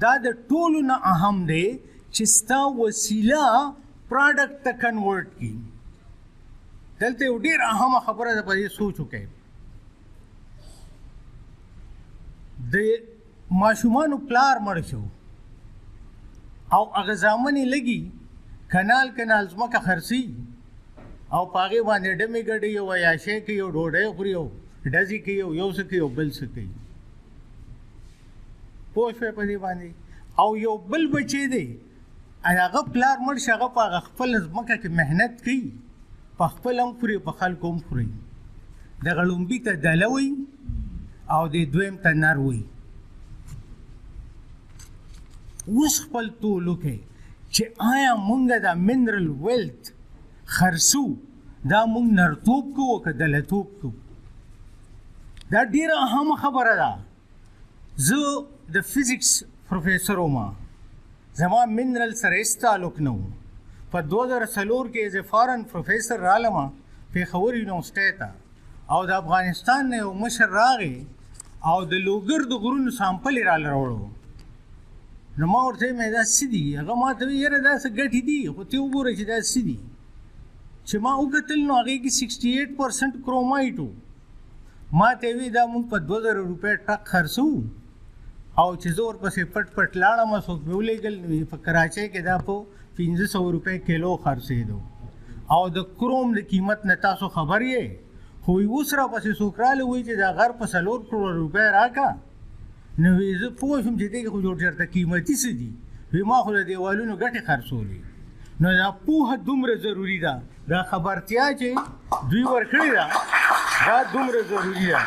دا د ټولو نه اهم دی چې ستا وسیله پراډکټ ته کنورټ کړي. دلته یو ډېر اهمه خبره ده، په دې سوچ وکړئ. د ماشومانو پلار مړ شو او هغه زامن یې لګي کنال ځمکه خرڅي او په هغې باندې ډمې ګډوي او عیاشۍ کوي او ډوډۍ خوري او ډزې کوي او یو څه کوي او بل څه کوي. پوه شوې په دې باندې؟ او یو بل بچی دی هغه پلار مړ شي، هغه په هغه خپل ځمکه کې محنت کوي، په خپل هم خوري په خلکو هم خوري. دغه لومبي ته دله وي او د دویم ته نر وي. اوس خپل تول وکړئ چې آیا مونږ دا منرل ویلت خرڅو، دا مونږ نرتوب کوو که دلتوب کوو؟ دا ډېره اهمه خبره ده. زه د فزیکس پروفیسر وم، زما منرل سره هېڅ تعلق نه و. په 2004 کې ایز فارن پروفیسر رالم پېښور یونیورسټۍ ته، او د افغانستان نه یو مشر راغی او د لوګر د غرونو سامپل یې راله راوړو. نو ما ورته ویل دا څه دي؟ هغه ما ته ویل یاره دا څه ګټې دي، خو ته وګوره چې دا څه دي. چې ما وکتل نو هغې کې 68% کرومایټ و. ما ته یې ویل دا مونږ په 2000 روپۍ ټک خرڅوو او چې زه ورپسې پټ پټ لاړم، څوک مې ولېږل په کراچۍ کې دا په 1500 روپۍ کیلو خرڅېدو. او د کروم د قیمت نه تاسو خبر یې، خو اوس راپسې څوک راله وایي چې دا غر په 4 کروړه روپۍ راکړه. نو وی زه پوه شوم چې دې کې خو جوړ چېرته قیمتي څه دي. وی ما خو د دیوالونو ګټې خرڅولې. نو دا پوهه دومره ضروري ده، دا خبرتیا چې دوی ورکړې ده دا دومره ضروري ده.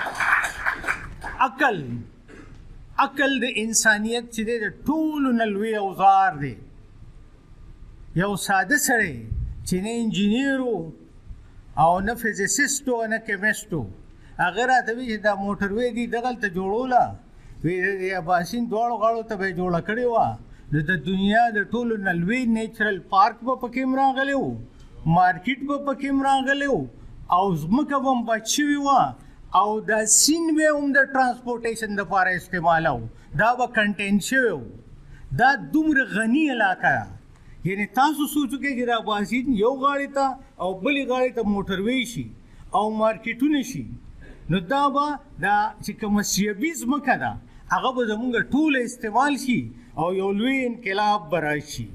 عقل د انسانیت چې دی د ټولو نه لوی اوزار دی. یو ساده سړی چې نه انجینیر و او نه فزیسیسټ و نه کیمیسټ و، هغه راته وایي چې دا موټروې دي دغلته جوړوله، وی د یاسین دواړو غاړو ته به یې جوړه کړې وه. نو د دنیا د ټولو نه لوی نیچرل پارک به پکې هم راغلی و، مارکیټ به پکې هم راغلی و، او ځمکه به هم بچ شوې وه، او دا سیند به هم د ټرانسپورټیشن دپاره استعمالو، دا به کنټین شوی و. دا دومره غني علاقه ده. یعنې تاسو سوچ وکړئ چې دا باسین یو غاړې ته او بلې غاړې ته موټروې شي او مارکیټونه شي، نو دا به دا چې کومه سیبي ځمکه ده هغه به زمونږ ټوله استعمال شي او یو لوی انقلاب به راشي.